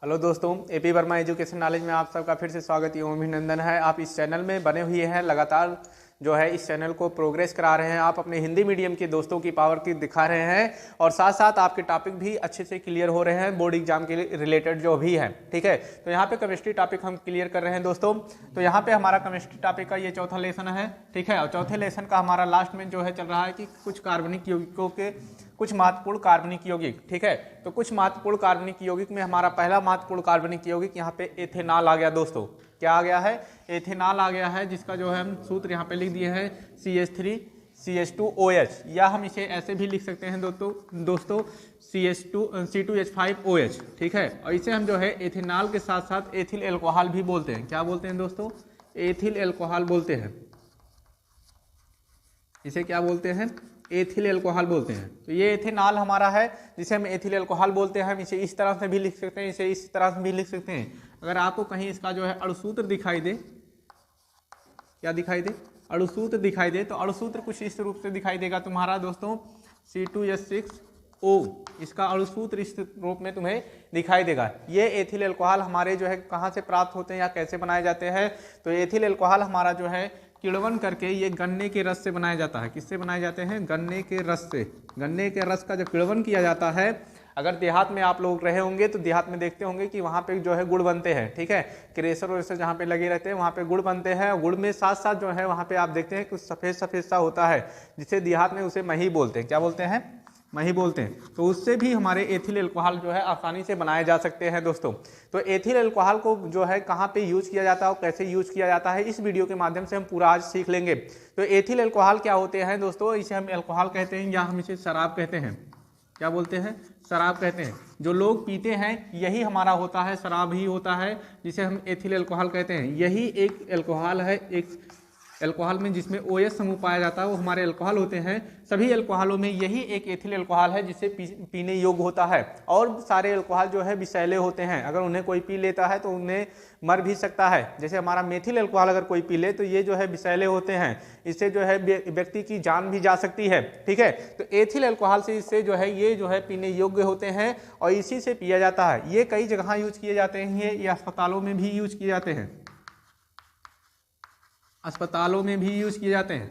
Hello दोस्तों, AP Verma education knowledge में आप सबका फिर से स्वागत एवं अभिनंदन है। आप इस चैनल में बने हुए हैं, लगातार जो है इस चैनल को प्रोग्रेस करा रहे हैं। आप अपने हिंदी मीडियम के दोस्तों की पावर की दिखा रहे हैं और साथ साथ आपके टॉपिक भी अच्छे से क्लियर हो रहे हैं बोर्ड एग्जाम के रिलेटेड जो भी है। ठीक है, तो यहाँ पे केमिस्ट्री टॉपिक हम क्लियर कर रहे हैं दोस्तों। तो यहाँ पे हमारा केमिस्ट्री टॉपिक का ये चौथा लेसन है। ठीक है, और चौथे लेसन का हमारा लास्ट में जो है चल रहा है कि कुछ कार्बनिक यौगिकों के कुछ महत्वपूर्ण कार्बनिक यौगिक। ठीक है, तो कुछ महत्वपूर्ण कार्बनिक यौगिक में हमारा पहला महत्वपूर्ण कार्बनिक यौगिक यहाँ पे एथेनॉल आ गया दोस्तों। क्या आ गया है? एथेनॉल आ गया है, जिसका जो है हम सूत्र यहाँ पे लिख दिए हैं CH3CH2OH, या हम इसे ऐसे भी लिख सकते हैं दोस्तों C2H5OH। ठीक है, और इसे हम जो है एथेनॉल के साथ साथ एथिल एल्कोहल भी बोलते हैं। क्या बोलते हैं दोस्तों? एथिल एल्कोहल बोलते हैं। इसे क्या बोलते हैं? एथिल एल्कोहल बोलते हैं। तो ये एथेनॉल हमारा है, जिसे हम एथिल एल्कोहल बोलते हैं। हम इसे इस तरह से भी लिख सकते हैं, इसे इस तरह से भी लिख सकते हैं। अगर आपको कहीं इसका जो है अणुसूत्र दिखाई दे, क्या दिखाई दे? अणुसूत्र दिखाई दे, तो अणुसूत्र कुछ इस रूप से दिखाई देगा तुम्हारा दोस्तों C2H6O। इसका अणुसूत्र इस रूप में तुम्हें दिखाई देगा। ये एथिल एल्कोहल हमारे जो है कहाँ से प्राप्त होते हैं या कैसे बनाए जाते हैं? तो एथिल एल्कोहल हमारा जो है किण्वन करके ये गन्ने के रस से बनाया जाता है। किससे बनाए जाते हैं? गन्ने के रस से। गन्ने के रस का जब किण्वन किया जाता है, अगर देहात में आप लोग रहे होंगे तो देहात में देखते होंगे कि वहाँ पे जो है गुड़ बनते हैं। ठीक है, क्रेशर वेसर जहाँ पे लगे रहते हैं वहाँ पे गुड़ बनते हैं। गुड़ में साथ साथ जो है वहाँ पे आप देखते हैं कुछ सफ़ेद सफ़ेद सा होता है, जिसे देहात में उसे मही बोलते हैं। क्या बोलते हैं? मही बोलते हैं। तो उससे भी हमारे एथिल एल्कोहल जो है आसानी से बनाए जा सकते हैं दोस्तों। तो एथिल एल्कोहल को जो है कहाँ पे यूज किया जाता है और कैसे यूज किया जाता है, इस वीडियो के माध्यम से हम पूरा आज सीख लेंगे। तो एथिल एल्कोहल क्या होते हैं दोस्तों? इसे हम एल्कोहल कहते हैं या हम इसे शराब कहते हैं। क्या बोलते हैं? शराब कहते हैं। जो लोग पीते हैं यही हमारा होता है, शराब ही होता है, जिसे हम एथिल एल्कोहल कहते हैं। यही एक एल्कोहल है, एक एल्कोहल में जिसमें OH समूह पाया जाता है वो हमारे एल्कोहल होते हैं। सभी एल्कोहलों में यही एक एथिल एल्कोहल है जिसे पीने योग्य होता है। और सारे एल्कोहल जो है विषैले होते हैं, अगर उन्हें कोई पी लेता है तो उन्हें मर भी सकता है। जैसे हमारा मेथिल एल्कोहल अगर कोई पी ले तो ये जो है विषैले होते हैं, इससे जो है व्यक्ति की जान भी जा सकती है। ठीक है, तो एथिल एल्कोहल से इससे जो है ये जो है पीने योग्य होते हैं और इसी से पिया जाता है। ये कई जगह यूज किए जाते हैं, ये अस्पतालों में भी यूज किए जाते हैं। अस्पतालों में भी यूज किए जाते हैं।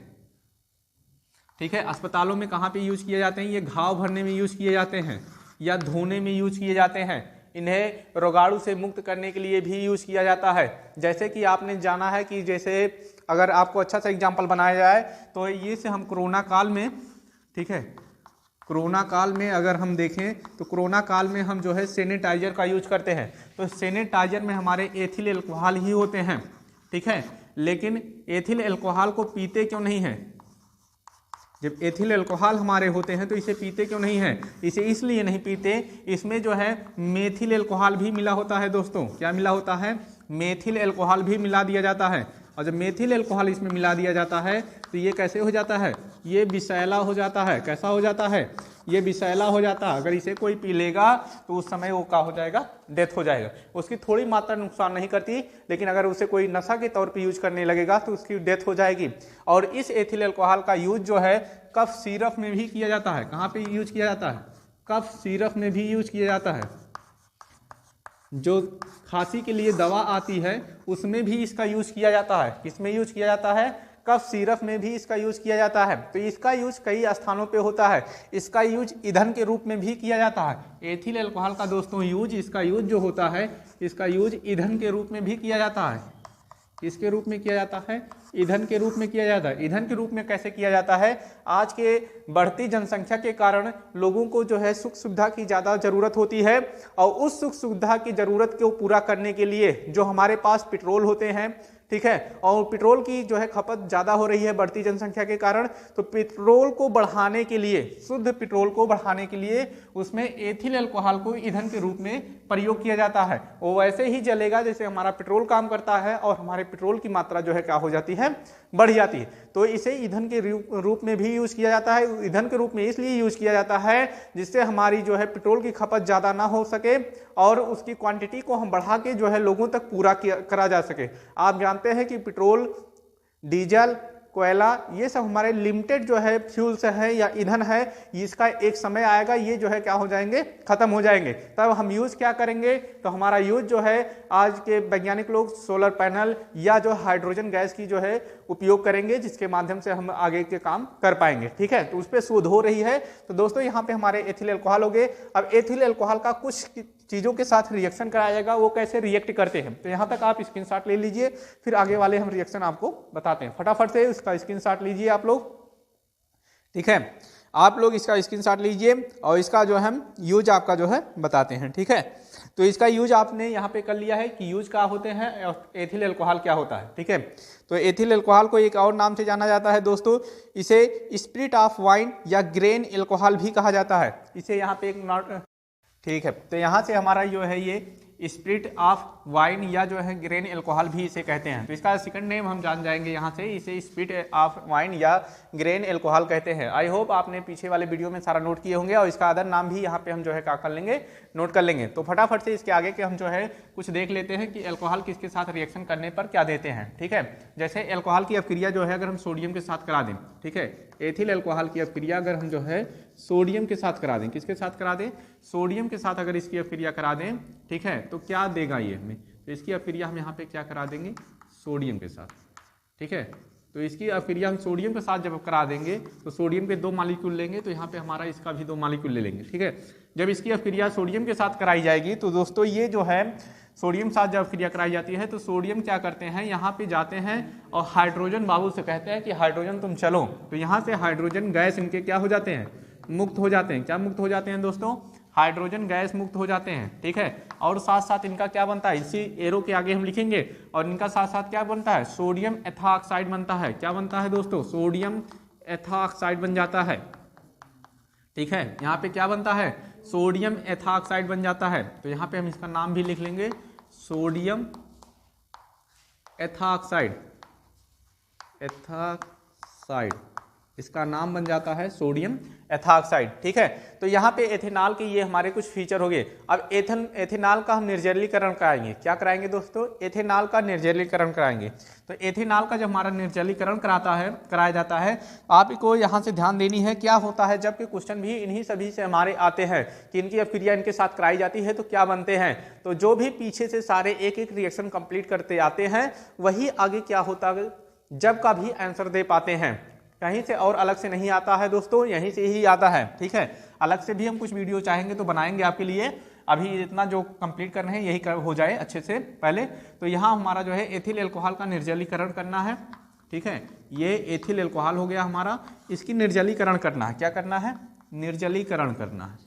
ठीक है, अस्पतालों में कहाँ पे यूज किए जाते हैं? ये घाव भरने में यूज किए जाते हैं या धोने में यूज किए जाते हैं। इन्हें रोगाणु से मुक्त करने के लिए भी यूज किया जाता है। जैसे कि आपने जाना है कि जैसे अगर आपको अच्छा सा एग्जाम्पल बनाया जाए तो ये से हम कोरोना काल में, ठीक है, कोरोना काल में अगर हम देखें तो कोरोना काल में हम जो है सैनिटाइजर का यूज करते हैं। तो सैनिटाइजर में हमारे एथिल एल्कोहल ही होते हैं। ठीक है, लेकिन एथिल एल्कोहल को पीते क्यों नहीं है? जब एथिल एल्कोहल हमारे होते हैं तो इसे पीते क्यों नहीं है? इसे इसलिए नहीं पीते, इसमें जो है मेथिल एल्कोहल भी मिला होता है दोस्तों। क्या मिला होता है? मेथिल एल्कोहल भी मिला दिया जाता है। और जब मेथिल एल्कोहल इसमें मिला दिया जाता है तो ये कैसे हो जाता है? ये विषैला हो जाता है। कैसा हो जाता है? ये विषैला हो जाता है। अगर इसे कोई पी लेगा तो उस समय वो क्या हो जाएगा? डेथ हो जाएगा। उसकी थोड़ी मात्रा नुकसान नहीं करती, लेकिन अगर उसे कोई नशा के तौर पे यूज करने लगेगा तो उसकी डेथ हो जाएगी। और इस एथिल एल्कोहल का यूज जो है कफ सिरप में भी किया जाता है। कहाँ पे यूज किया जाता है? कफ सिरप में भी यूज किया जाता है। जो खांसी के लिए दवा आती है उसमें भी इसका यूज किया जाता है। किसमें यूज किया जाता है? कफ सिरप में भी इसका यूज किया जाता है। तो इसका यूज कई स्थानों पे होता है। इसका यूज ईंधन के रूप में भी किया जाता है। एथिल एल्कोहल का दोस्तों इसका यूज जो होता है, इसका यूज ईंधन के रूप में भी किया जाता है। किसके रूप में किया जाता है? ईंधन के रूप में किया जाता है। ईंधन के रूप में कैसे किया जाता है? आज के बढ़ती जनसंख्या के कारण लोगों को जो है सुख सुविधा की ज़्यादा ज़रूरत होती है, और उस सुख सुविधा की ज़रूरत को पूरा करने के लिए जो हमारे पास पेट्रोल होते हैं, ठीक है, और पेट्रोल की जो है खपत ज़्यादा हो रही है बढ़ती जनसंख्या के कारण, तो पेट्रोल को बढ़ाने के लिए, शुद्ध पेट्रोल को बढ़ाने के लिए उसमें एथिल एल्कोहल को ईंधन के रूप में प्रयोग किया जाता है। वो वैसे ही जलेगा जैसे हमारा पेट्रोल काम करता है, और हमारे पेट्रोल की मात्रा जो है क्या हो जाती है? बढ़ जाती है। तो इसे ईंधन के रूप में भी यूज किया जाता है। ईंधन के रूप में इसलिए यूज किया जाता है जिससे हमारी जो है पेट्रोल की खपत ज़्यादा ना हो सके और उसकी क्वांटिटी को हम बढ़ा के जो है लोगों तक पूरा करा जा सके। आप जानते हैं कि पेट्रोल, डीजल, कोयला, ये सब हमारे लिमिटेड जो है फ्यूल्स है या ईंधन है, इसका एक समय आएगा ये जो है क्या हो जाएंगे, खत्म हो जाएंगे। तब हम यूज क्या करेंगे, तो हमारा यूज जो है आज के वैज्ञानिक लोग सोलर पैनल या जो हाइड्रोजन गैस की जो है उपयोग करेंगे, जिसके माध्यम से हम आगे के काम कर पाएंगे। ठीक है, तो उस पर शोध हो रही है। तो दोस्तों यहाँ पे हमारे एथिल अल्कोहल हो गए। अब एथिल अल्कोहल का कुछ चीजों के साथ रिएक्शन कराया जाएगा, वो कैसे रिएक्ट करते हैं, तो यहाँ तक आप स्क्रीनशॉट ले लीजिए, फिर आगे वाले हम रिएक्शन आपको बताते हैं। फटाफट से इसका स्क्रीनशॉट लीजिए आप लोग। ठीक है, आप लोग इसका स्क्रीनशॉट लीजिए और इसका जो हम यूज आपका जो है बताते हैं। ठीक है, तो इसका यूज आपने यहाँ पे कर लिया है कि यूज क्या होते हैं और एथिल अल्कोहल क्या होता है। ठीक है, तो एथिल अल्कोहल को एक और नाम से जाना जाता है दोस्तों, इसे स्पिरिट ऑफ वाइन या ग्रेन अल्कोहल भी कहा जाता है। इसे यहाँ पे एक नॉट, ठीक है, तो यहाँ से हमारा जो है ये स्पिरिट ऑफ वाइन या जो है ग्रेन अल्कोहल भी इसे कहते हैं। तो इसका सेकंड नेम हम जान जाएंगे यहाँ से, इसे स्पिरिट ऑफ वाइन या ग्रेन अल्कोहल कहते हैं। आई होप आपने पीछे वाले वीडियो में सारा नोट किए होंगे और इसका अदर नाम भी यहाँ पे हम जो है क्या कर लेंगे, नोट कर लेंगे। तो फटाफट से इसके आगे के हम जो है कुछ देख लेते हैं कि अल्कोहल किसके साथ रिएक्शन करने पर क्या देते हैं। ठीक है, जैसे अल्कोहल की अपक्रिया जो है अगर हम सोडियम के साथ करा दें, ठीक है, एथिल अल्कोहल की अपक्रिया अगर हम जो है सोडियम के साथ करा दें, किसके साथ करा दें, सोडियम के साथ अगर इसकी अपक्रिया करा दें, ठीक है, तो क्या देगा ये हमें, तो इसकी अपक्रिया हम यहाँ पे क्या करा देंगे, सोडियम के साथ। ठीक है, तो इसकी अपक्रिया हम सोडियम के साथ जब करा देंगे तो सोडियम के 2 मॉलिक्यूल लेंगे, तो यहाँ पे हमारा इसका भी 2 मॉलिक्यूल ले लेंगे। ठीक है, जब इसकी अपक्रिया सोडियम के साथ कराई जाएगी तो दोस्तों ये जो है सोडियम साथ जब क्रिया कराई जाती है तो सोडियम क्या करते हैं, यहाँ पे जाते हैं और हाइड्रोजन बाबू से कहते हैं कि हाइड्रोजन तुम चलो, तो यहाँ से हाइड्रोजन गैस इनके क्या हो जाते हैं, मुक्त हो जाते हैं। क्या मुक्त हो जाते हैं दोस्तों, हाइड्रोजन गैस मुक्त हो जाते हैं। ठीक है, और साथ साथ इनका क्या बनता है, इसी एरो के आगे हम लिखेंगे, और इनका साथ साथ क्या बनता है, सोडियम एथॉक्साइड बनता है। क्या बनता है दोस्तों, सोडियम एथॉक्साइड बन जाता है। ठीक है, यहाँ पे क्या बनता है, सोडियम एथॉक्साइड बन जाता है। तो यहाँ पे हम इसका नाम भी लिख लेंगे, सोडियम एथॉक्साइड, एथॉक्साइड इसका नाम बन जाता है सोडियम एथॉक्साइड। ठीक है, तो यहाँ पे एथेनॉल के ये हमारे कुछ फीचर हो गए। अब एथेनॉल का हम निर्जलीकरण कराएंगे। क्या कराएंगे दोस्तों, एथेनॉल का निर्जलीकरण कराएंगे। तो एथेनॉल का जब हमारा निर्जलीकरण कराया जाता है, आपको यहाँ से ध्यान देनी है क्या होता है, जबकि क्वेश्चन भी इन्हीं सभी से हमारे आते हैं कि इनकी अपक्रिया इनके साथ कराई जाती है तो क्या बनते हैं। तो जो भी पीछे से सारे एक एक रिएक्शन कंप्लीट करते आते हैं वही आगे क्या होता है, जब का भी आंसर दे पाते हैं। कहीं से और अलग से नहीं आता है दोस्तों, यहीं से ही आता है। ठीक है, अलग से भी हम कुछ वीडियो चाहेंगे तो बनाएंगे आपके लिए, अभी इतना जो कंप्लीट करना है यही हो जाए अच्छे से पहले। तो यहाँ हमारा जो है एथिल अल्कोहल का निर्जलीकरण करना है। ठीक है, ये एथिल अल्कोहल हो गया हमारा, इसकी निर्जलीकरण करना है। क्या करना है, निर्जलीकरण करना है,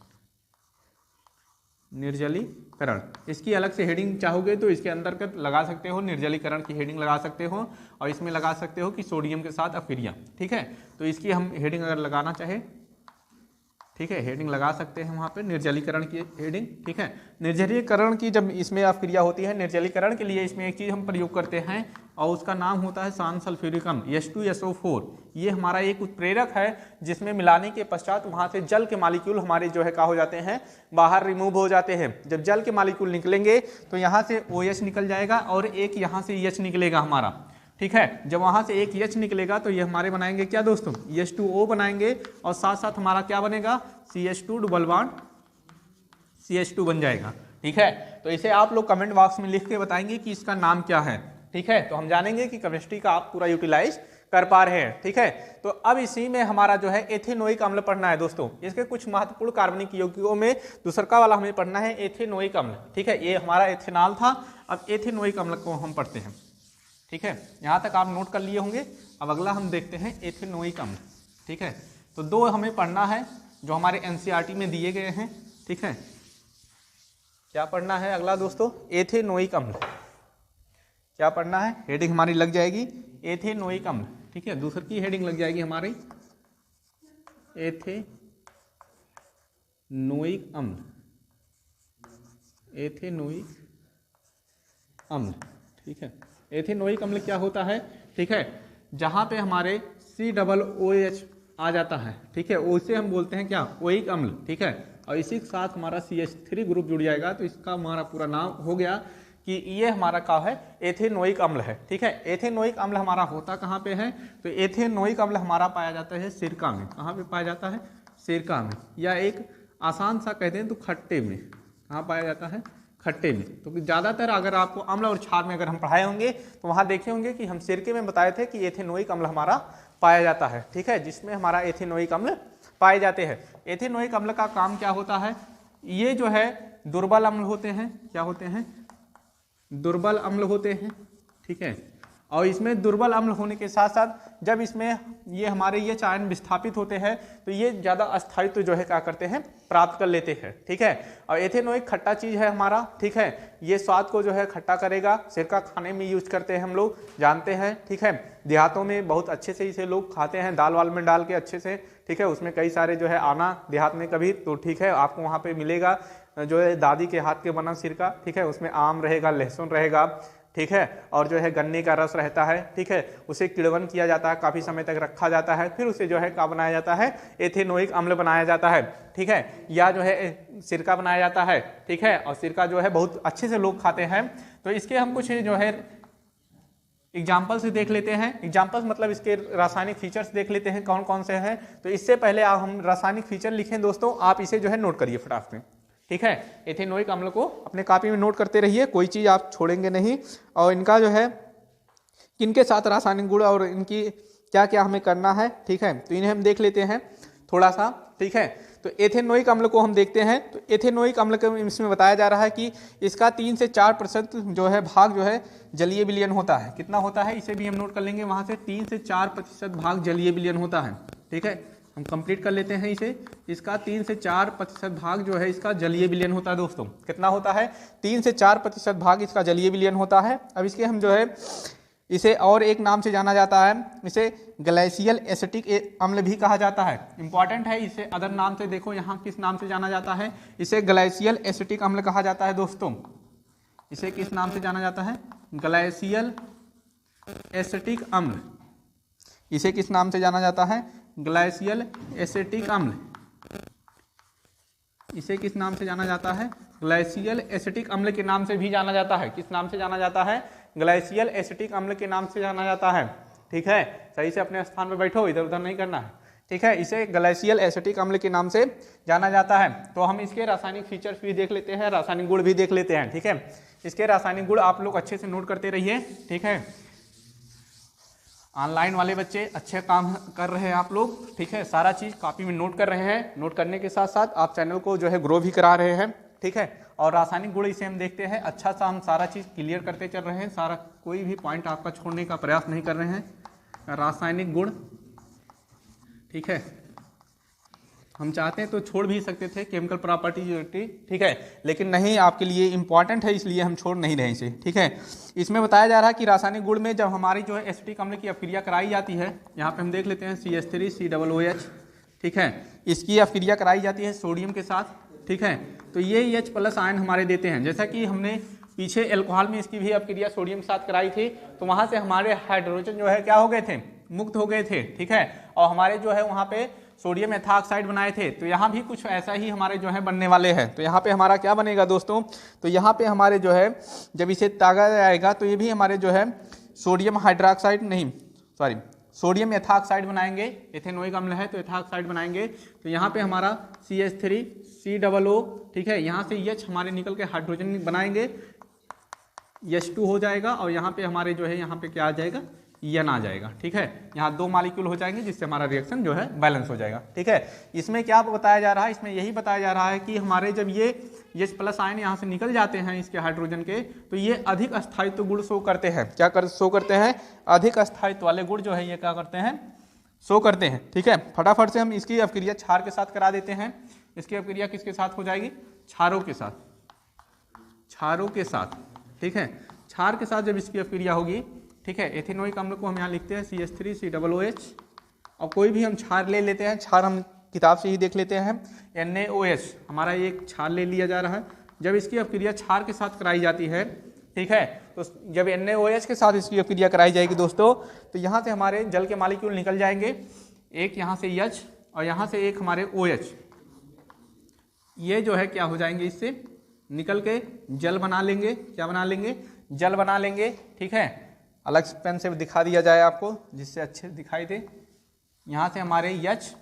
निर्जलीकरण। इसकी अलग से हेडिंग चाहोगे तो इसके अंतर्गत लगा सकते हो, निर्जलीकरण की हेडिंग लगा सकते हो, और इसमें लगा सकते हो कि सोडियम के साथ अपक्रिया। ठीक है, तो इसकी हम हेडिंग अगर लगाना चाहे, ठीक है, हेडिंग लगा सकते हैं वहाँ पे निर्जलीकरण की हेडिंग। ठीक है, निर्जलीकरण की जब इसमें अपक्रिया होती है, निर्जलीकरण के लिए इसमें एक चीज़ हम प्रयोग करते हैं और उसका नाम होता है सांसल्फ्यूरिक अम्ल H2SO4। ये हमारा एक उत्प्रेरक है जिसमें मिलाने के पश्चात वहाँ से जल के मॉलिक्यूल हमारे जो है क्या हो जाते हैं, बाहर रिमूव हो जाते हैं। जब जल के मॉलिक्यूल निकलेंगे तो यहाँ से OH निकल जाएगा और एक यहाँ से H निकलेगा हमारा। ठीक है, जब वहाँ से एक H निकलेगा तो ये हमारे बनाएंगे क्या दोस्तों, H2O बनाएंगे, और साथ साथ हमारा क्या बनेगा, CH2 डबल बॉन्ड CH2 बन जाएगा। ठीक है, तो इसे आप लोग कमेंट बॉक्स में लिख के बताएंगे कि इसका नाम क्या है। ठीक है, तो हम जानेंगे कि केमिस्ट्री का आप पूरा यूटिलाइज कर पा रहे हैं। ठीक है, तो अब इसी में हमारा जो है एथेनोइक अम्ल पढ़ना है दोस्तों। इसके कुछ महत्वपूर्ण कार्बनिक यौगिकों में दूसरा वाला हमें पढ़ना है एथेनोइक अम्ल। ठीक है, ये हमारा एथेनॉल था, अब एथेनोइक अम्ल को हम पढ़ते हैं। ठीक है, यहाँ तक आप नोट कर लिए होंगे। अब अगला हम देखते हैं एथेनोइक अम्ल। ठीक है, तो 2 हमें पढ़ना है जो हमारे NCERT में दिए गए हैं। ठीक है, क्या पढ़ना है अगला दोस्तों, एथेनोइक अम्ल। क्या पढ़ना है, हेडिंग हमारी लग जाएगी एथेनोइक अम्ल। ठीक है, दूसरी की हेडिंग लग जाएगी हमारी एथेनोइक अम्ल, एथेनोइक अम्ल। ठीक है, एथेनोइक अम्ल क्या होता है, ठीक है, जहाँ पे हमारे COOH आ जाता है। ठीक है, उसे हम बोलते हैं क्या, ओइक अम्ल। ठीक है, और इसी के साथ हमारा CH3 ग्रुप जुड़ जाएगा तो इसका हमारा पूरा नाम हो गया कि ये हमारा क्या है, एथेनोइक अम्ल है। ठीक है, एथेनोइक अम्ल हमारा होता कहाँ पे है, तो एथेनोइक अम्ल हमारा पाया जाता है सिरका में। कहाँ पे पाया जाता है, सिरका में, या एक आसान सा कहते हैं तो खट्टे में। कहाँ पाया जाता है, खट्टे में। तो ज़्यादातर अगर आपको अम्ल और क्षार में अगर हम पढ़ाए होंगे तो वहाँ देखे होंगे कि हम सिरके में बताए थे कि एथेनोइक अम्ल हमारा पाया जाता है। ठीक है, जिसमें हमारा एथेनोइक अम्ल पाए जाते हैं। एथेनोइक अम्ल का काम क्या होता है, ये जो है दुर्बल अम्ल होते हैं। क्या होते हैं, दुर्बल अम्ल होते हैं। ठीक है, और इसमें दुर्बल अम्ल होने के साथ साथ जब इसमें ये हमारे ये चायन विस्थापित होते हैं तो ये ज़्यादा अस्थायित्व जो है क्या करते हैं, प्राप्त कर लेते हैं। ठीक है, और एथेनोइक खट्टा चीज़ है हमारा। ठीक है, ये स्वाद को जो है खट्टा करेगा। सिरका खाने में यूज करते हैं, हम लोग जानते हैं। ठीक है, देहातों में बहुत अच्छे से इसे लोग खाते हैं, दाल वाल में डाल के अच्छे से। ठीक है, उसमें कई सारे जो है आना देहात में कभी तो ठीक है आपको वहाँ पे मिलेगा जो है दादी के हाथ के बना सिरका। ठीक है, उसमें आम रहेगा, लहसुन रहेगा। ठीक है, और जो है गन्ने का रस रहता है। ठीक है, उसे किड़वन किया जाता है, काफ़ी समय तक रखा जाता है, फिर उसे जो है क्या बनाया जाता है, एथेनोइक अम्ल बनाया जाता है। ठीक है, या जो है सिरका बनाया जाता है। ठीक है, और सिरका जो है बहुत अच्छे से लोग खाते हैं। तो इसके हम कुछ जो है एग्जाम्पल से देख लेते हैं। एग्जाम्पल्स मतलब इसके रासायनिक फीचर्स देख लेते हैं कौन कौन से हैं। तो इससे पहले आप हम रासायनिक फीचर लिखें दोस्तों, आप इसे जो है नोट करिए फटाफट में। ठीक है, एथेनोइक अम्ल को अपने कॉपी में नोट करते रहिए, कोई चीज़ आप छोड़ेंगे नहीं। और इनका जो है किनके साथ रासायनिक गुण और इनकी क्या क्या हमें करना है। ठीक है, तो इन्हें हम देख लेते हैं थोड़ा सा। ठीक है, तो एथेनोइक अम्ल को हम देखते हैं। तो एथेनोइक अम्ल को इसमें बताया जा रहा है कि इसका 3 से 4% जो है भाग जो है जलीय विलयन होता है। कितना होता है, इसे भी हम नोट कर लेंगे वहाँ से। 3 से 4% भाग जलीय विलयन होता है। ठीक है, हम कंप्लीट कर लेते हैं इसे। इसका 3 से 4% भाग जो है इसका जलीय विलयन होता है दोस्तों। कितना होता है, 3 से 4% भाग इसका जलीय विलयन होता है। अब इसके हम जो है इसे और एक नाम से जाना जाता है, इसे ग्लाइसियल एसिटिक अम्ल भी कहा जाता है। इंपॉर्टेंट है, इसे अदर नाम से देखो यहाँ किस नाम से जाना जाता है, इसे ग्लाइसियल एसिटिक अम्ल कहा जाता है दोस्तों। इसे किस नाम से जाना जाता है, ग्लाइसियल एसिटिक अम्ल। इसे किस नाम से जाना जाता है, ग्लाइसियल एसिटिक अम्ल। इसे किस नाम से जाना जाता है, ग्लाइसियल एसिटिक अम्ल के नाम से भी जाना जाता है। किस नाम से जाना जाता है, ग्लाइसियल एसिटिक अम्ल के नाम से जाना जाता है। ठीक है, सही से अपने स्थान पर बैठो, इधर उधर नहीं करना है। ठीक है, इसे ग्लाइसियल एसिटिक अम्ल के नाम से जाना जाता है। तो हम इसके रासायनिक फीचर्स भी देख लेते हैं, रासायनिक गुण भी देख लेते हैं। ठीक है, इसके रासायनिक गुण आप लोग अच्छे से नोट करते रहिए। ठीक है, ऑनलाइन वाले बच्चे अच्छे काम कर रहे हैं आप लोग। ठीक है, सारा चीज़ कॉपी में नोट कर रहे हैं। नोट करने के साथ साथ आप चैनल को जो है ग्रो भी करा रहे हैं। ठीक है, और रासायनिक गुण इसे हम देखते हैं, अच्छा सा हम सारा चीज़ क्लियर करते चल रहे हैं। सारा कोई भी पॉइंट आपका छोड़ने का प्रयास नहीं कर रहे हैं। रासायनिक गुण, ठीक है, हम चाहते हैं तो छोड़ भी सकते थे, केमिकल प्रॉपर्टी। ठीक है, लेकिन नहीं, आपके लिए इंपॉर्टेंट है इसलिए हम छोड़ नहीं रहे इसे। ठीक है, इसमें बताया जा रहा है कि रासायनिक गुण में जब हमारी जो है एसिटिक अम्ल की अपक्रिया कराई जाती है, यहाँ पे हम देख लेते हैं CH3COOH। ठीक है, इसकी अपक्रिया कराई जाती है सोडियम के साथ। ठीक है, तो ये H+ आयन हमारे देते हैं। जैसा कि हमने पीछे एल्कोहल में इसकी भी अपक्रिया सोडियम के साथ कराई थी, तो वहाँ से हमारे हाइड्रोजन जो है क्या हो गए थे, मुक्त हो गए थे। ठीक है, और हमारे जो है वहाँ पे सोडियम एथॉक्साइड बनाए थे। तो यहाँ भी कुछ ऐसा ही हमारे जो है बनने वाले हैं। तो यहाँ पे हमारा क्या बनेगा दोस्तों, तो यहाँ पे हमारे जो है जब इसे तागा जाएगा तो ये भी हमारे जो है सोडियम हाइड्रोक्साइड नहीं, सॉरी, सोडियम एथॉक्साइड बनाएंगे। एथेनोइक अम्ल है तो एथॉक्साइड बनाएंगे। तो यहाँ पे हमारा CH3COO, ठीक है, यहाँ से H हमारे निकल के हाइड्रोजन बनाएंगे, H2 हो जाएगा। और यहाँ पे हमारे जो है यहाँ पे क्या आ जाएगा, N आ जाएगा। ठीक है, यहाँ 2 मॉलिक्यूल हो जाएंगे जिससे हमारा रिएक्शन जो है बैलेंस हो जाएगा। ठीक है, इसमें क्या बताया जा रहा है, इसमें यही बताया जा रहा है कि हमारे जब ये H+ आयन यहाँ से निकल जाते हैं इसके हाइड्रोजन के, तो ये अधिक अस्थायित्व गुण शो करते हैं। क्या शो करते हैं, अधिक अस्थायित्व वाले गुण जो है ये क्या करते हैं, शो करते हैं। ठीक है, फटाफट से हम इसकी अपक्रिया क्षार के साथ करा देते हैं। इसकी अपक्रिया किसके साथ हो जाएगी, क्षारों के साथ, क्षारों के साथ। ठीक है, क्षार के साथ जब इसकी अपक्रिया होगी, ठीक है, एथेनोइक अम्ल को हम यहाँ लिखते हैं CH3COOH, और कोई भी हम क्षार ले लेते हैं। क्षार हम किताब से ही देख लेते हैं, NaOH हमारा एक क्षार ले लिया जा रहा है। जब इसकी अपक्रिया क्षार के साथ कराई जाती है, ठीक है, तो जब NaOH के साथ इसकी अपक्रिया कराई जाएगी दोस्तों, तो यहाँ से हमारे जल के मॉलिक्यूल निकल जाएंगे, एक यहाँ से H और यहाँ से एक हमारे OH। ये जो है क्या हो जाएंगे, इससे निकल के जल बना लेंगे। क्या बना लेंगे? जल बना लेंगे। ठीक है, अलग पेन से दिखा दिया जाए आपको जिससे अच्छे दिखाई दे। यहाँ से हमारे H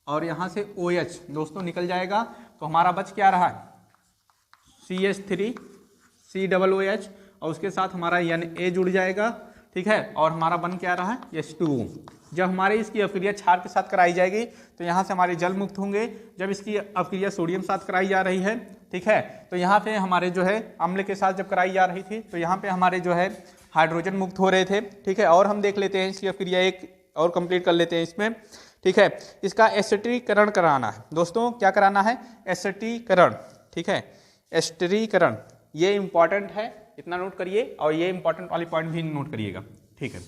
और यहाँ से OH दोस्तों निकल जाएगा, तो हमारा बच क्या रहा है? CH3 COOH और उसके साथ हमारा Na जुड़ जाएगा। ठीक है, और हमारा बन क्या रहा है? H2O। जब हमारी इसकी अपक्रिया क्षार के साथ कराई जाएगी तो यहाँ से हमारे जल मुक्त होंगे। जब इसकी अपक्रिया सोडियम साथ कराई जा रही है, ठीक है, तो यहाँ पे हमारे जो है अम्ल के साथ जब कराई जा रही थी तो यहाँ पे हमारे जो है हाइड्रोजन मुक्त हो रहे थे। ठीक है, और हम देख लेते हैं इसकी अपक्रिया एक और कंप्लीट कर लेते हैं इसमें। ठीक है, इसका एसिटीकरण कराना है दोस्तों। क्या कराना है? एसिटीकरण। ठीक है, एस्टरीकरण, ये इंपॉर्टेंट है, इतना नोट करिए, और ये इंपॉर्टेंट वाली पॉइंट भी नोट करिएगा। ठीक है,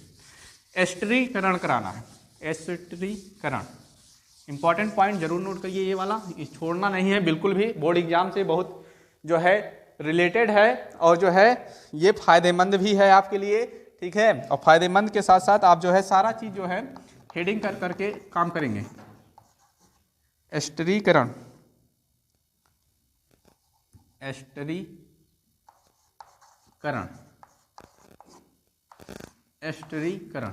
एस्टरीकरण कराना है, एस्टरीकरण इंपॉर्टेंट पॉइंट जरूर नोट करिए, ये वाला छोड़ना नहीं है बिल्कुल भी। बोर्ड एग्जाम से बहुत जो है रिलेटेड है और जो है ये फायदेमंद भी है आपके लिए। ठीक है, और फायदेमंद के साथ साथ आप जो है सारा चीज जो है हेडिंग कर करके काम करेंगे। एस्टरीकरण, एस्टरीकरण, एस्टरीकरण।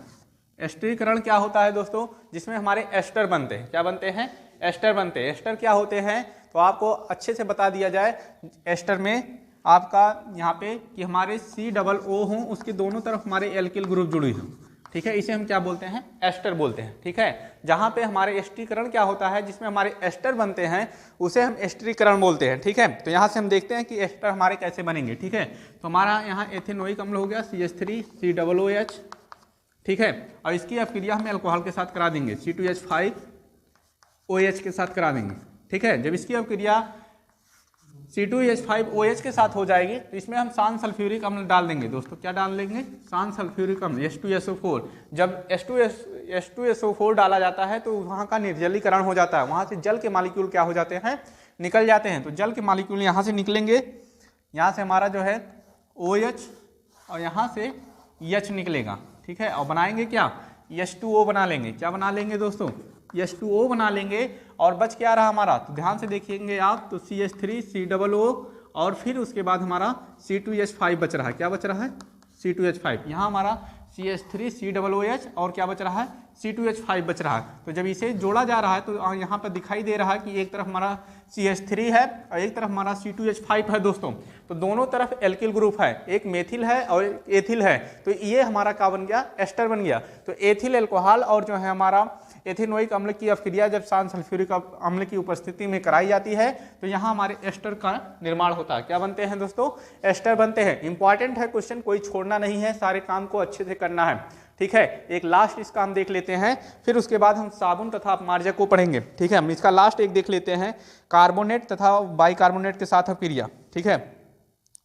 एस्टरीकरण क्या होता है दोस्तों? जिसमें हमारे एस्टर बनते हैं। क्या बनते हैं? एस्टर बनते हैं। एस्टर क्या होते हैं तो आपको अच्छे से बता दिया जाए। एस्टर में आपका यहाँ पे कि हमारे COO हों, उसके दोनों तरफ हमारे एल्किल ग्रुप जुड़ी हों। ठीक है, इसे हम क्या बोलते हैं? एस्टर बोलते हैं। ठीक है, जहाँ पे हमारे एस्टरीकरण क्या होता है, जिसमें हमारे एस्टर बनते हैं, उसे हम एस्टरीकरण बोलते हैं। ठीक है, तो यहाँ से हम देखते हैं कि एस्टर हमारे कैसे बनेंगे। ठीक है, तो हमारा यहाँ एथेनोइक अम्ल हो गया CH3 COOH। ठीक है, और इसकी अपक्रिया हम अल्कोहल के साथ करा देंगे, C2H5OH के साथ करा देंगे। ठीक है, जब इसकी अपक्रिया C2H5OH के साथ हो जाएगी तो इसमें हम शांत सल्फ्यूरिक अम्ल डाल देंगे दोस्तों। क्या डाल देंगे? शांत सल्फ्यूरिक अम्ल, H2SO4। जब H2SO4 डाला जाता है तो वहाँ का निर्जलीकरण हो जाता है, वहाँ से जल के मॉलिक्यूल क्या हो जाते हैं? निकल जाते हैं। तो जल के मॉलिक्यूल यहाँ से निकलेंगे, यहाँ से हमारा जो है OH और यहाँ से H निकलेगा। ठीक है, और बनाएंगे क्या? H2O बना लेंगे। क्या बना लेंगे दोस्तों? H2O बना लेंगे। और बच क्या रहा हमारा? तो ध्यान से देखेंगे आप, तो CH3 COO और फिर उसके बाद हमारा C2H5 बच रहा है। क्या बच रहा है? C2H5। यहाँ हमारा CH3 COOH और क्या बच रहा है? C2H5 बच रहा है। तो जब इसे जोड़ा जा रहा है तो यहाँ पर दिखाई दे रहा है कि एक तरफ हमारा CH3 है और एक तरफ हमारा C2H5 है दोस्तों। तो दोनों तरफ एल्किल ग्रुप है, एक मेथिल है और एथिल है। तो ये हमारा क्या बन गया? एस्टर बन गया। तो एथिल एल्कोहल और जो है हमारा एथेनोइक अम्ल की अपक्रिया जब शांत सल्फ्यूरिक अम्ल की उपस्थिति में कराई जाती है तो यहाँ हमारे एस्टर का निर्माण होता है। क्या बनते हैं दोस्तों? एस्टर बनते हैं। इंपॉर्टेंट है क्वेश्चन, कोई छोड़ना नहीं है, सारे काम को अच्छे से करना है। ठीक है, एक लास्ट इसका हम देख लेते हैं, फिर उसके बाद हम साबुन तथा अपमार्जक को पढ़ेंगे। ठीक है, हम इसका लास्ट एक देख लेते हैं, कार्बोनेट तथा बाइकार्बोनेट के साथ अपक्रिया। ठीक है,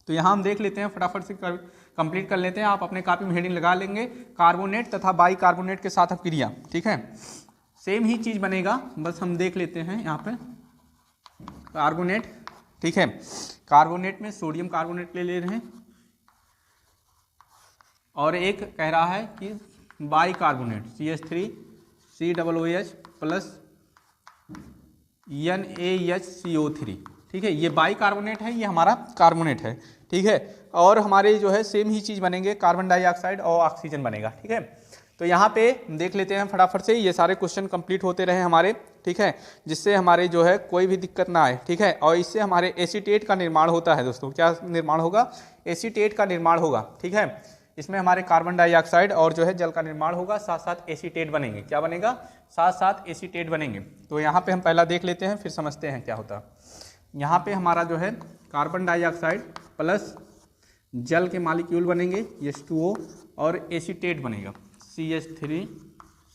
तो यहाँ हम देख लेते हैं, फटाफट से कंप्लीट कर लेते हैं। आप अपने कॉपी में हेडिंग लगा लेंगे, कार्बोनेट तथा बाइकार्बोनेट के साथ अपक्रिया। ठीक है, सेम ही चीज बनेगा, बस हम देख लेते हैं यहाँ पे कार्बोनेट। ठीक है, कार्बोनेट में सोडियम कार्बोनेट ले रहे हैं और एक कह रहा है कि bicarbonate CH3 COOH plus NaHCO3। ठीक है, ये बाइकार्बोनेट है, ये हमारा कार्बोनेट है। ठीक है, और हमारे जो है सेम ही चीज बनेंगे, कार्बन डाइऑक्साइड और ऑक्सीजन बनेगा। ठीक है, तो यहाँ पे देख लेते हैं फटाफट से, ये सारे क्वेश्चन कंप्लीट होते रहे हमारे। ठीक है, जिससे हमारे जो है कोई भी दिक्कत ना आए। ठीक है, और इससे हमारे एसीटेट का निर्माण होता है दोस्तों। क्या निर्माण होगा? एसीटेट का निर्माण होगा। ठीक है, इसमें हमारे कार्बन डाइऑक्साइड और जो है जल का निर्माण होगा, साथ साथ एसीटेट बनेंगे। क्या बनेगा? साथ साथ एसीटेट बनेंगे। तो यहाँ पे हम पहला देख लेते हैं, फिर समझते हैं क्या होता है। यहाँ पे हमारा जो है कार्बन डाइऑक्साइड प्लस जल के मॉलिक्यूल बनेंगे H2O और एसीटेट बनेगा CH3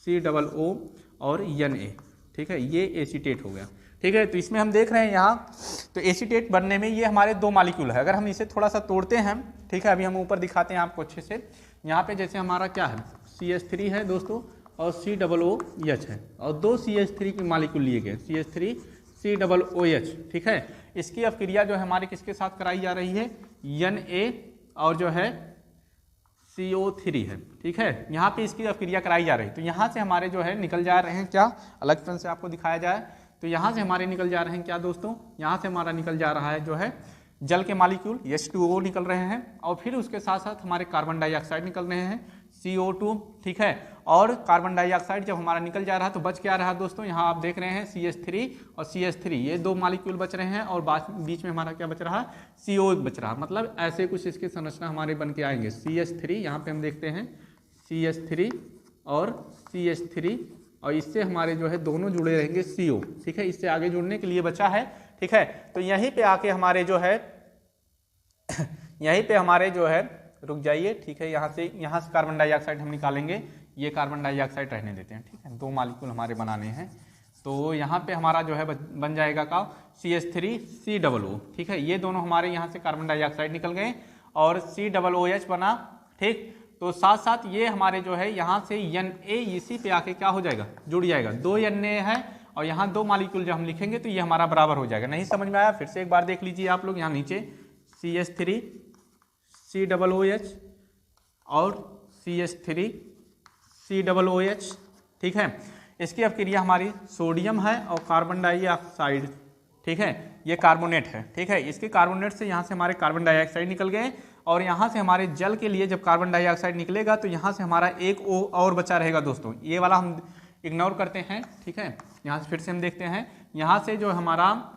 COO और Na। ठीक है, ये एसीटेट हो गया। ठीक है, तो इसमें हम देख रहे हैं यहाँ, तो एसीटेट बनने में ये हमारे दो मॉलिक्यूल है। अगर हम इसे थोड़ा सा तोड़ते हैं, ठीक है, अभी हम ऊपर दिखाते हैं आपको अच्छे से। यहाँ पे जैसे हमारा क्या है, CH3 है दोस्तों और COOH है, और दो CH3 के मॉलिक्यूल लिए गए, CH3 COOH। ठीक है, इसकी अपक्रिया जो है हमारे किसके साथ कराई जा रही है? Na और जो है CO3 है। ठीक है, यहाँ पे इसकी अपक्रिया कराई जा रही है। तो यहाँ से हमारे जो है निकल जा रहे हैं, क्या अलग पेन से आपको दिखाया जाए, तो यहाँ से हमारे निकल जा रहे हैं क्या दोस्तों, यहाँ से हमारा निकल जा रहा है जो है जल के मॉलिक्यूल H2O निकल रहे हैं, और फिर उसके साथ साथ हमारे कार्बन डाइऑक्साइड निकल रहे हैं CO2, ठीक है। और कार्बन डाइऑक्साइड जब हमारा निकल जा रहा है तो बच क्या रहा दोस्तों, यहाँ आप देख रहे हैं CH3 और CH3, ये दो मॉलिक्यूल बच रहे हैं, और बीच में हमारा क्या बच रहा, CO बच रहा। मतलब ऐसे कुछ इसकी संरचना हमारे बन के आएंगे। CH3 यहाँ पे हम देखते हैं CH3 और CH3, और इससे हमारे जो है दोनों जुड़े रहेंगे CO, ठीक है। इससे आगे जुड़ने के लिए बचा है, ठीक है। तो यहीं पे आके हमारे जो है यहीं पे हमारे जो है, रुक जाइए, ठीक है। यहाँ से कार्बन डाइऑक्साइड हम निकालेंगे, ये कार्बन डाइऑक्साइड रहने देते हैं, ठीक है। दो मॉलिक्यूल हमारे बनाने हैं, तो यहाँ पे हमारा जो है बन जाएगा का CH3COO, ठीक है। ये दोनों हमारे यहाँ से कार्बन डाइऑक्साइड निकल गए और COOH बना, ठीक। तो साथ साथ ये हमारे जो है यहाँ से Na इसी पे आके क्या हो जाएगा, जुड़ जाएगा। 2 Na है और यहाँ 2 मॉलिक्यूल जब हम लिखेंगे तो ये हमारा बराबर हो जाएगा। नहीं समझ में आया, फिर से एक बार देख लीजिए आप लोग। यहाँ नीचे CH3COOH और CH3COOH, ठीक है। इसकी अब क्रिया हमारी सोडियम है और कार्बन डाइऑक्साइड, ठीक है, ये कार्बोनेट है, ठीक है। इसके कार्बोनेट से यहाँ से हमारे कार्बन डाइऑक्साइड निकल गए, और यहाँ से हमारे जल के लिए जब कार्बन डाइऑक्साइड निकलेगा तो यहाँ से हमारा एक O और बचा रहेगा दोस्तों। ये वाला हम इग्नोर करते हैं, ठीक है। यहाँ से फिर से हम देखते हैं, यहाँ से जो हमारा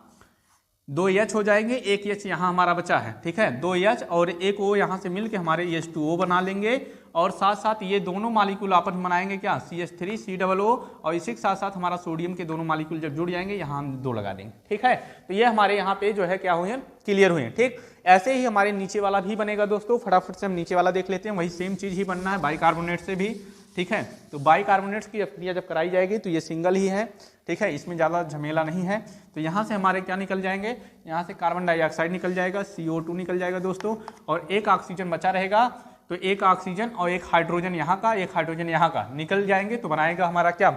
2 H हो जाएंगे, एक H यहाँ हमारा बचा है, ठीक है। 2 H और एक O यहाँ से मिलके हमारे H2O बना लेंगे, और साथ साथ ये दोनों मॉलिक्यूल आपस में बनाएंगे क्या, CH3COO, और इसी के साथ साथ हमारा सोडियम के दोनों मॉलिक्यूल जब जुड़ जाएंगे यहाँ हम 2 लगा देंगे, ठीक है। तो ये हमारे यहाँ पे जो है क्या हुए हैं, क्लियर हुए हैं, ठीक। ऐसे ही हमारे नीचे वाला भी बनेगा दोस्तों। फटाफट से हम नीचे वाला देख लेते हैं, वही सेम चीज़ ही बनना है बाइकार्बोनेट से भी, ठीक है। तो बाइकार्बोनेट्स की क्रिया जब कराई जाएगी तो ये सिंगल ही है, ठीक है, इसमें ज़्यादा झमेला नहीं है। तो यहाँ से हमारे क्या निकल जाएंगे, यहाँ से कार्बन डाइऑक्साइड निकल जाएगा, CO2 निकल जाएगा दोस्तों, और एक ऑक्सीजन बचा रहेगा। तो एक ऑक्सीजन और एक हाइड्रोजन यहाँ का, एक हाइड्रोजन यहाँ का निकल जाएंगे, तो बनाएगा हमारा क्या,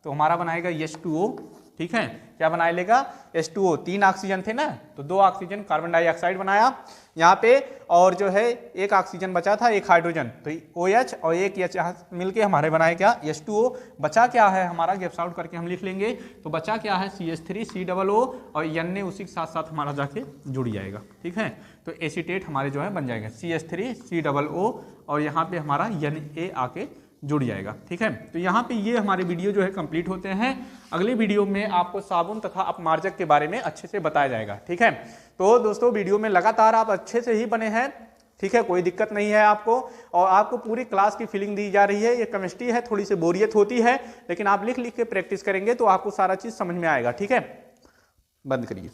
तो हमारा बनाएगा H2O, ठीक है। क्या बना लेगा, H2O। 3 ऑक्सीजन थे ना, तो 2 ऑक्सीजन कार्बन डाइऑक्साइड बनाया यहाँ पे, और जो है एक ऑक्सीजन बचा था, एक हाइड्रोजन, तो OH और एक H यहाँ मिलके हमारे बनाए क्या, H2O। बचा क्या है हमारा, गैप्स आउट करके हम लिख लेंगे, तो बचा क्या है CH3COO, और Na उसी के साथ साथ हमारा जाके जुड़ जाएगा, ठीक है। तो एसीटेट हमारे जो है बन जाएगा CH3COO, और यहाँ पे हमारा Na आके जुड़ जाएगा, ठीक है। तो यहाँ पे ये हमारे वीडियो जो है कंप्लीट होते हैं। अगले वीडियो में आपको साबुन तथा अपमार्जक के बारे में अच्छे से बताया जाएगा, ठीक है। तो दोस्तों वीडियो में लगातार आप अच्छे से ही बने हैं, ठीक है, कोई दिक्कत नहीं है आपको, और आपको पूरी क्लास की फीलिंग दी जा रही है। ये केमिस्ट्री है, थोड़ी सी बोरियत होती है, लेकिन आप लिख लिख के प्रैक्टिस करेंगे तो आपको सारा चीज़ समझ में आएगा, ठीक है। बंद करिए।